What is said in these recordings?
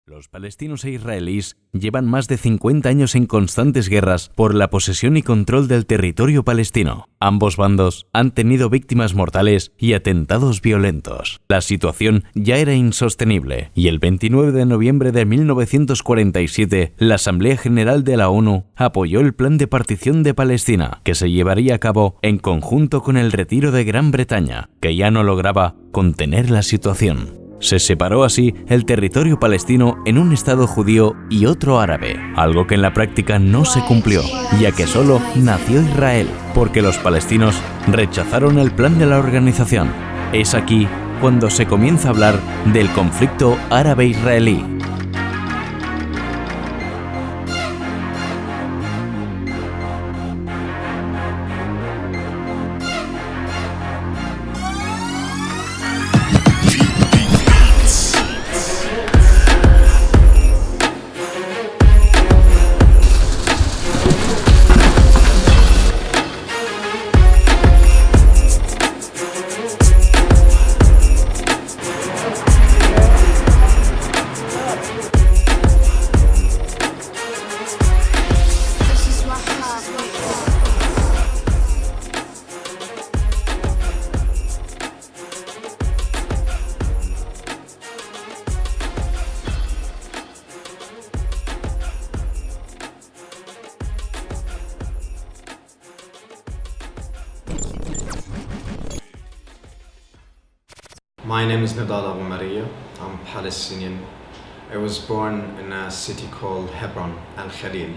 Los palestinos e israelíes llevan más de 50 años en constantes guerras por la posesión y control del territorio palestino. Ambos bandos han tenido víctimas mortales y atentados violentos. La situación ya era insostenible y el 29 de noviembre de 1947 la Asamblea General de la ONU apoyó el plan de partición de Palestina, que se llevaría a cabo en conjunto con el retiro de Gran Bretaña, que ya no lograba contener la situación. Se separó así el territorio palestino en un estado judío y otro árabe, algo que en la práctica no se cumplió, ya que solo nació Israel, porque los palestinos rechazaron el plan de la organización. Es aquí cuando se comienza a hablar del conflicto árabe-israelí. My name is Nidal Abu Maria. I'm Palestinian. I was born in a city called Hebron Al Khalil,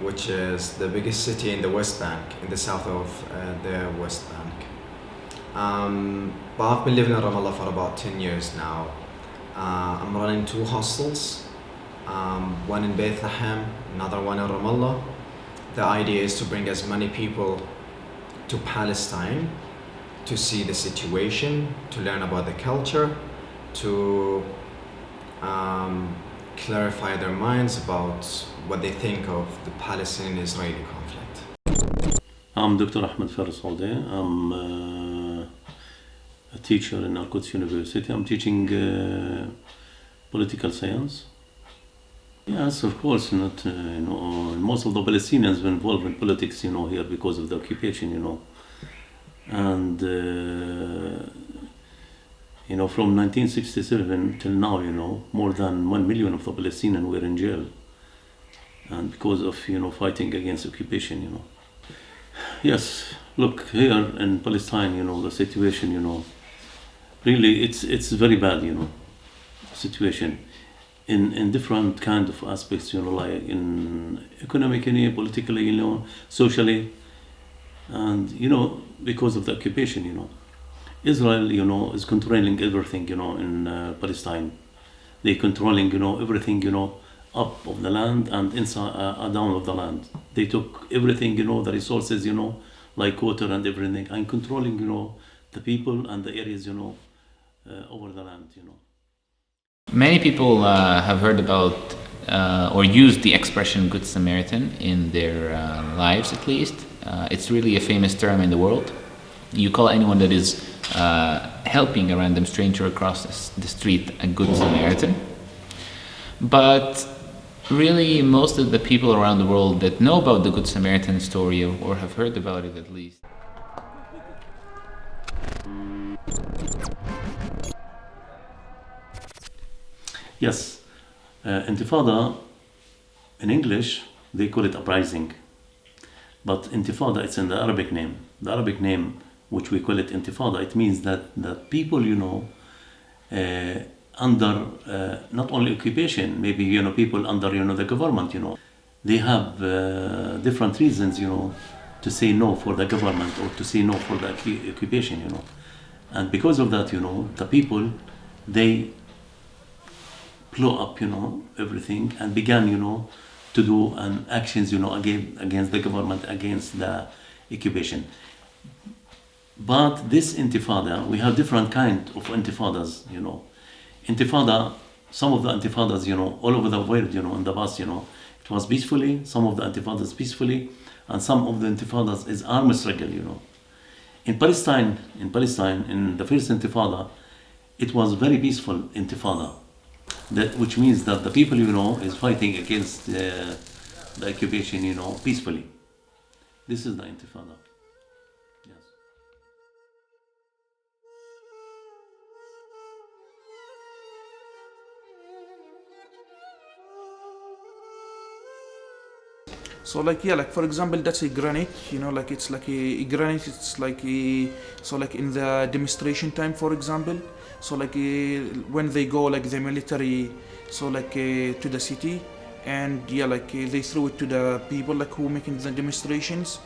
which is the biggest city in the West Bank, in the south of the West Bank. But I've been living in Ramallah for about 10 years now. I'm running 2 hostels, one in Bethlehem, another one in Ramallah. The idea is to bring as many people to Palestine to see the situation, to learn about the culture, to clarify their minds about what they think of the Palestinian-Israeli conflict. I'm Dr. Ahmed Faris Alde. I'm a teacher in Al-Quds University. I'm teaching political science. Yes, of course, not, most of the Palestinians were involved in politics, here because of the occupation, And, from 1967 till now, more than 1 million of the Palestinians were in jail. And because of, fighting against occupation, Yes, look, here in Palestine, the situation, really it's very bad, situation. In different kind of aspects, like in economically, politically, socially. And, because of the occupation, Israel, is controlling everything, in Palestine. They're controlling, everything, up of the land and inside, down of the land. They took everything, the resources, like water and everything, and controlling, the people and the areas, over the land, Many people have heard about or used the expression Good Samaritan in their lives, at least. It's really a famous term in the world. You call anyone that is helping a random stranger across the street a Good Samaritan. But really, most of the people around the world that know about the Good Samaritan story, or have heard about it at least, Yes, Intifada, in English, they call it uprising. But Intifada, it's in the Arabic name. The Arabic name, which we call it Intifada, it means that people, under not only occupation, maybe, people under, the government, they have different reasons, to say no for the government or to say no for the occupation, And because of that, the people, they blow up, everything, and began, to do actions, against the government, against the occupation. But this Intifada, we have different kind of Intifadas, Intifada, some of the Intifadas, all over the world, in the past, it was peacefully, some of the Intifadas peacefully, and some of the Intifadas is armed struggle, In Palestine, in the first Intifada, it was very peaceful Intifada. That, which means that the people, is fighting against the occupation, peacefully. This is the Intifada. Yes. So for example, that's a granite, it's like a granite, it's like in the demonstration time, for example, when they go the military, to the city, and they throw it to the people who making the demonstrations,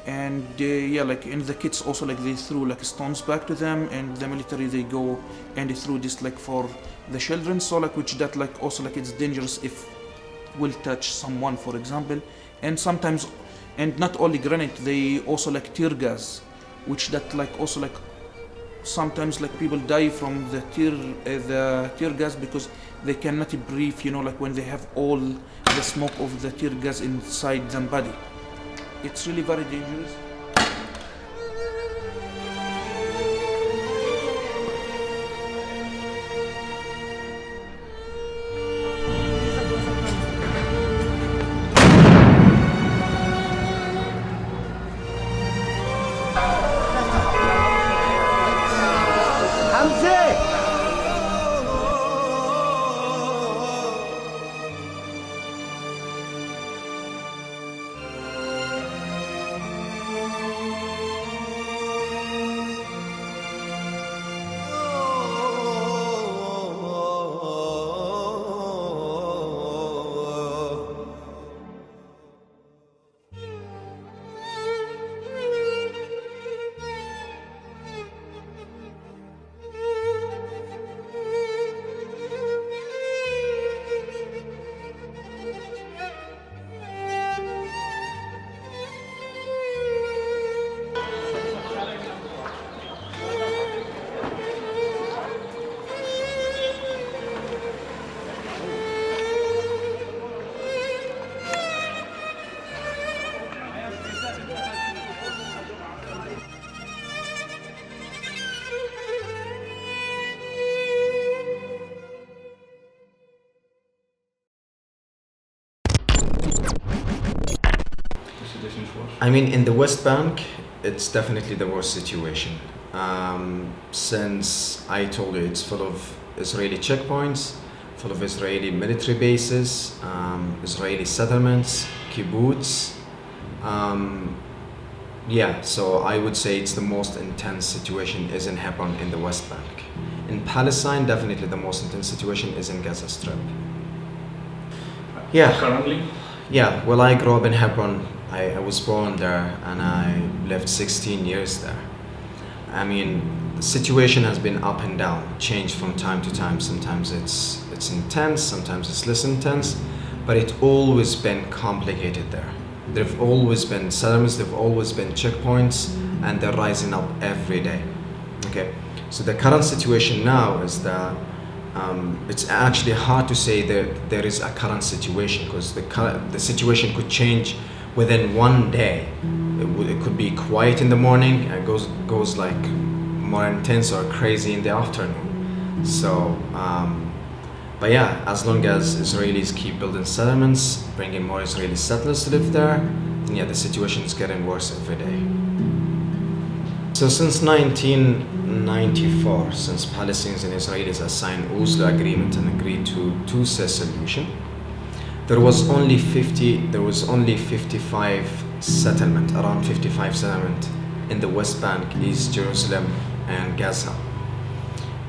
and and the kids also they threw stones back to them, and the military they go and they threw this for the children, which that also it's dangerous if will touch someone, for example. And sometimes, and not only granite, they also tear gas, which that also sometimes people die from the tear gas because they cannot breathe, when they have all the smoke of the tear gas inside their body. It's really very dangerous. I mean, in the West Bank, it's definitely the worst situation. Since I told you it's full of Israeli checkpoints, full of Israeli military bases, Israeli settlements, kibbutz. So I would say it's the most intense situation is in Hebron in the West Bank. In Palestine, definitely the most intense situation is in Gaza Strip. Yeah. Currently? Yeah, well, I grew up in Hebron. I was born there and I lived 16 years there. I mean, the situation has been up and down, changed from time to time. Sometimes it's intense, sometimes it's less intense, but it's always been complicated there. There've always been settlements, there've always been checkpoints, and they're rising up every day. Okay, so the current situation now is that it's actually hard to say that there is a current situation because the situation could change within one day. It could be quiet in the morning and goes like more intense or crazy in the afternoon. So, but yeah, as long as Israelis keep building settlements, bringing more Israeli settlers to live there, then yeah, the situation is getting worse every day. So since 1994, since Palestinians and Israelis signed Oslo Agreement and agreed to two-state solution, there was only 55 settlement, around 55 settlement in the West Bank, East Jerusalem, and Gaza.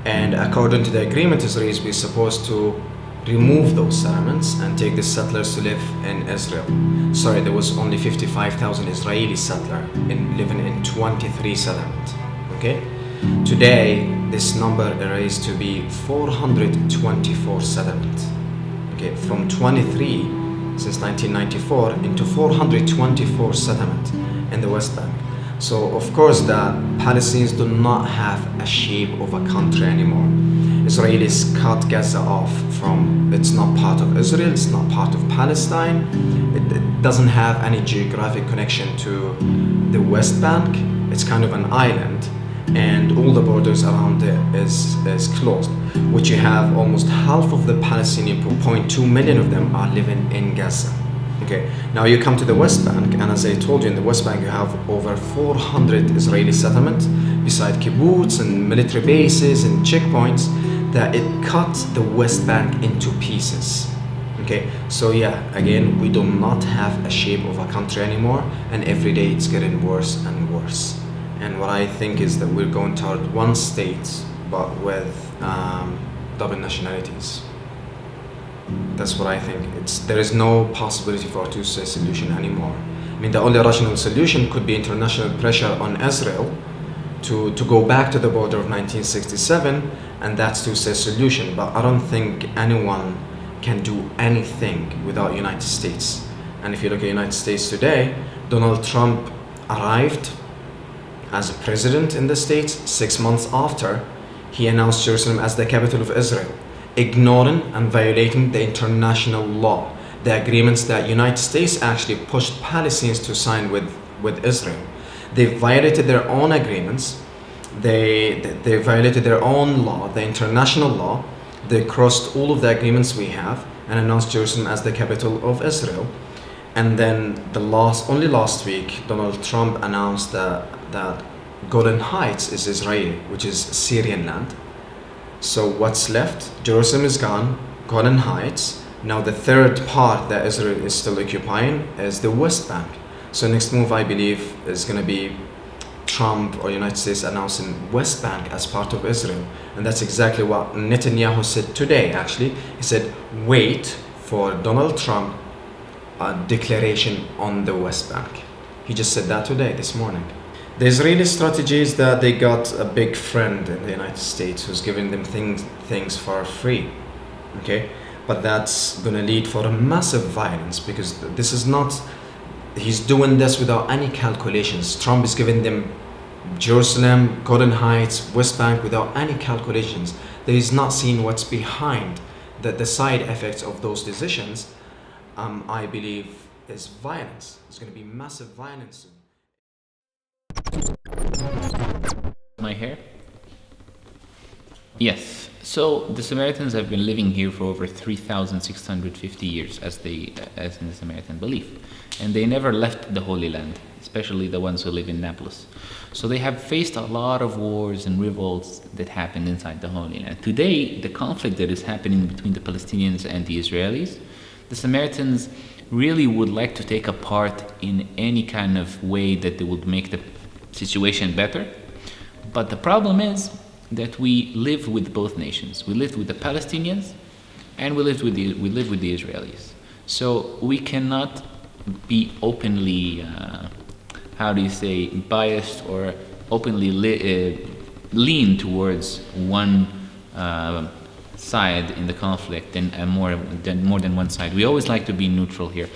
And according to the agreement, Israelis were supposed to remove those settlements and take the settlers to live in Israel. Sorry, there was only 55,000 Israeli settlers living in 23 settlements. Okay? Today, this number raised to be 424 settlements. Okay, from 23 since 1994 into 424 settlements in the West Bank. So of course the Palestinians do not have a shape of a country anymore. Israelis cut Gaza off from, it's not part of Israel, it's not part of Palestine, it doesn't have any geographic connection to the West Bank, it's kind of an island, and all the borders around it is closed. which you have almost half of the Palestinian, 0.2 million of them are living in Gaza. Okay, now you come to the West Bank, and as I told you, in the West Bank you have over 400 Israeli settlements, beside kibbutz and military bases and checkpoints, that it cut the West Bank into pieces. Okay, so yeah, again, we do not have a shape of a country anymore, and every day it's getting worse and worse. And what I think is that we're going toward one state, but with double nationalities. That's what I think. There is no possibility for a two-state solution anymore. I mean, the only rational solution could be international pressure on Israel to go back to the border of 1967, and that's two-state solution. But I don't think anyone can do anything without United States. And if you look at United States today, Donald Trump arrived as a president in the States 6 months after he announced Jerusalem as the capital of Israel, ignoring and violating the international law, the agreements that United States actually pushed Palestinians to sign with Israel. They violated their own agreements, they violated their own law, the international law. They crossed all of the agreements we have and announced Jerusalem as the capital of Israel. And then only last week, Donald Trump announced that Golan Heights is Israeli, which is Syrian land. So what's left? Jerusalem is gone, Golan Heights. Now the third part that Israel is still occupying is the West Bank. So next move, I believe, is going to be Trump or United States announcing West Bank as part of Israel. And that's exactly what Netanyahu said today, actually. He said, wait for Donald Trump declaration on the West Bank. He just said that today, this morning. The Israeli strategy is that they got a big friend in the United States who's giving them things for free, okay? But that's gonna lead for a massive violence, because this is not, he's doing this without any calculations. Trump is giving them Jerusalem, Golan Heights, West Bank without any calculations. He's not seeing what's behind the side effects of those decisions. I believe is violence. It's gonna be massive violence. My hair? Yes. So the Samaritans have been living here for over 3,650 years, as in the Samaritan belief, and they never left the Holy Land, especially the ones who live in Nablus. So they have faced a lot of wars and revolts that happened inside the Holy Land. Today, the conflict that is happening between the Palestinians and the Israelis, the Samaritans really would like to take a part in any kind of way that they would make the situation better. But the problem is that we live with both nations. We live with the Palestinians and we live with the Israelis. So we cannot be openly, biased or openly lean towards one side in the conflict and more than one side. We always like to be neutral here.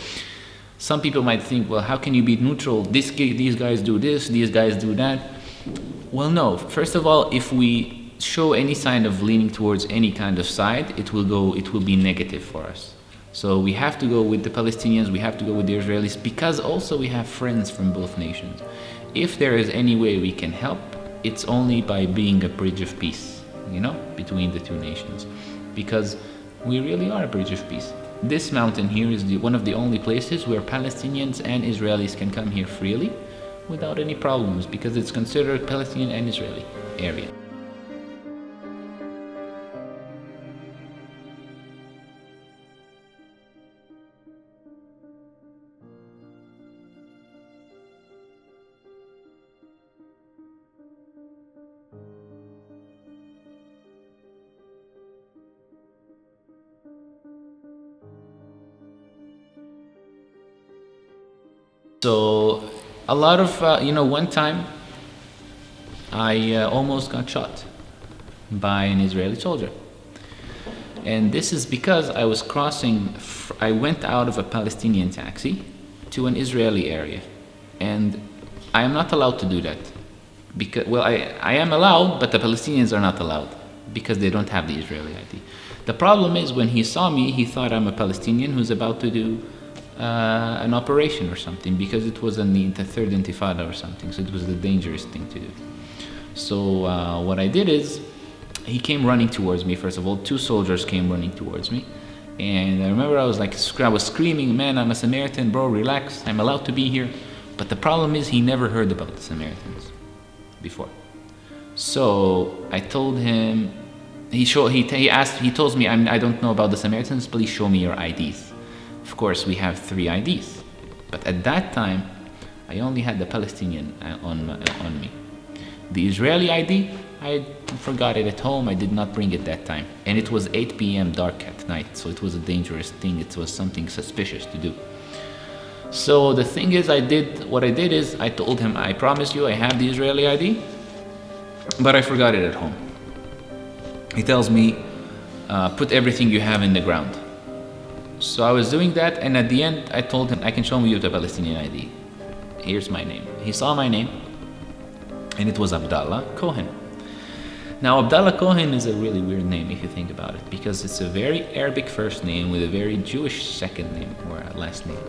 Some people might think, well, how can you be neutral? These guys do this, these guys do that. Well, no. First of all, if we show any sign of leaning towards any kind of side, it will be negative for us. So we have to go with the Palestinians, we have to go with the Israelis, because also we have friends from both nations. If there is any way we can help, it's only by being a bridge of peace, between the two nations. Because we really are a bridge of peace. This mountain here is one of the only places where Palestinians and Israelis can come here freely without any problems, because it's considered Palestinian and Israeli area. So a lot of, one time I almost got shot by an Israeli soldier. And this is because I was I went out of a Palestinian taxi to an Israeli area. And I am not allowed to do that. Because, I am allowed, but the Palestinians are not allowed because they don't have the Israeli ID. The problem is when he saw me, he thought I'm a Palestinian who's about to do an operation or something, because it was in the third Intifada or something, so it was the dangerous thing to do. So what I did is he came running towards me. First of all, two soldiers came running towards me. And I remember I was screaming, man, I'm a Samaritan, bro, relax, I'm allowed to be here. But the problem is he never heard about the Samaritans before. So I told him, he told me, I don't know about the Samaritans, please show me your IDs. Of course, we have 3 IDs. But at that time, I only had the Palestinian on me. The Israeli ID, I forgot it at home. I did not bring it that time. And it was 8 p.m. dark at night, so it was a dangerous thing. It was something suspicious to do. So the thing is, I told him, I promise you I have the Israeli ID, but I forgot it at home. He tells me, put everything you have in the ground. So I was doing that, and at the end, I told him, I can show you the Palestinian ID. Here's my name. He saw my name, and it was Abdallah Cohen. Now, Abdallah Cohen is a really weird name if you think about it, because it's a very Arabic first name with a very Jewish second name or last name.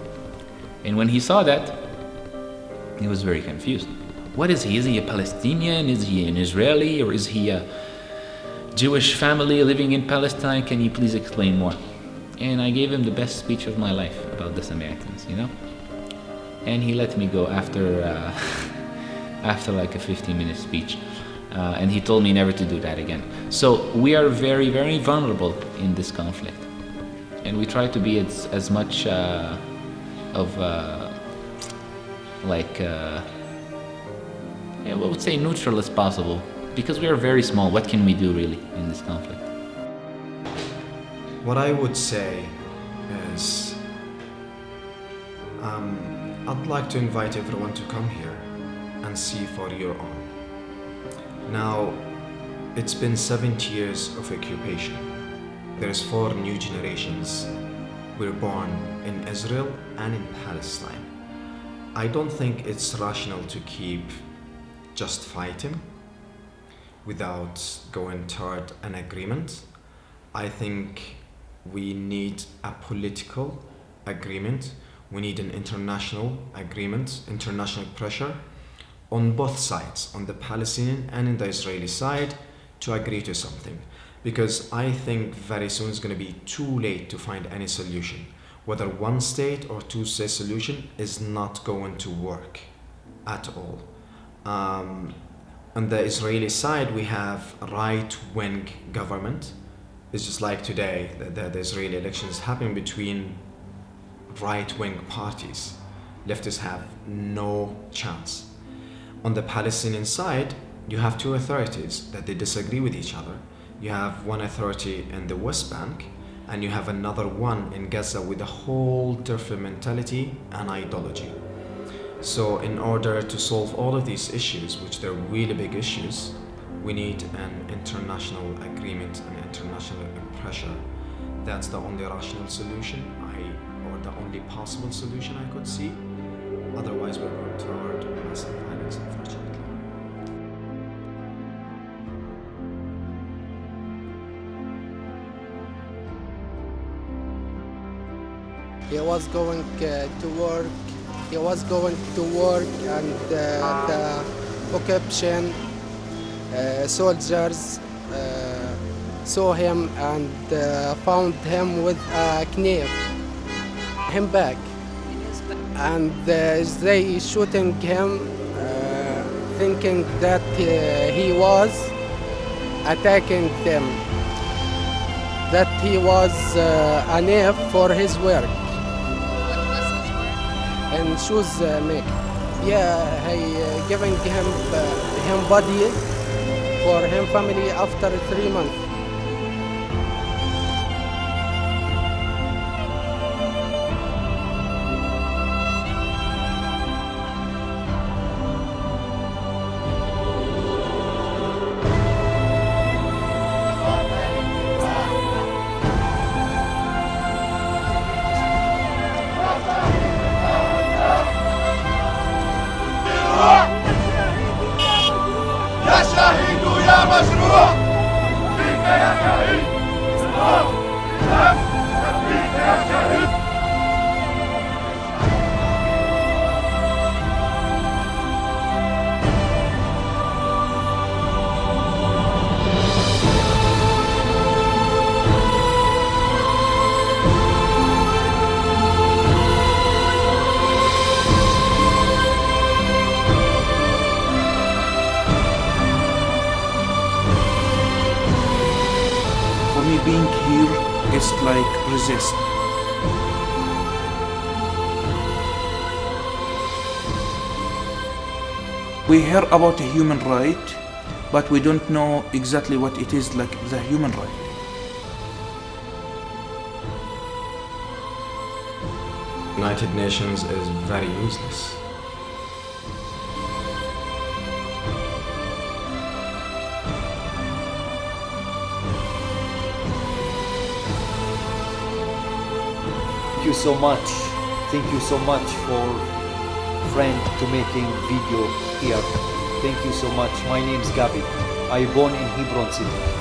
And when he saw that, he was very confused. What is he? Is he a Palestinian? Is he an Israeli? Or is he a Jewish family living in Palestine? Can you please explain more? And I gave him the best speech of my life about the Samaritans, And he let me go after like a 15-minute speech. And he told me never to do that again. So we are very, very vulnerable in this conflict. And we try to be as much I would say neutral as possible, because we are very small. What can we do really in this conflict? What I would say is, I'd like to invite everyone to come here and see for your own. Now, it's been 70 years of occupation. There's 4 new generations. We're born in Israel and in Palestine. I don't think it's rational to keep just fighting without going toward an agreement. I think we need a political agreement. We need an international agreement, international pressure on both sides, on the Palestinian and in the Israeli side, to agree to something. Because I think very soon it's going to be too late to find any solution. Whether one state or 2-state solution is not going to work at all. On the Israeli side, we have a right-wing government. It's just like today, the Israeli elections happen between right-wing parties. Leftists have no chance. On the Palestinian side, you have 2 authorities that they disagree with each other. You have one authority in the West Bank, and you have another one in Gaza with a whole different mentality and ideology. So in order to solve all of these issues, which they're really big issues, we need an international agreement and international pressure. That's the only rational solution, or the only possible solution I could see. Otherwise, we're going toward massive violence, unfortunately. He was going to work. He was going to work, and the occupation soldiers saw him and found him with a knife, him back, and they shooting him, thinking that he was attacking them, that he was a knife for his work. And shoes make. Yeah, he giving him body for him family after 3 months. يا شهيد يا مجروح فيك resist. We hear about a human right, but we don't know exactly what it is, like the human right. United Nations is very useless. Thank you so much. Thank you so much for friend to making video here. Thank you so much. My name is Gabi. I born in Hebron City.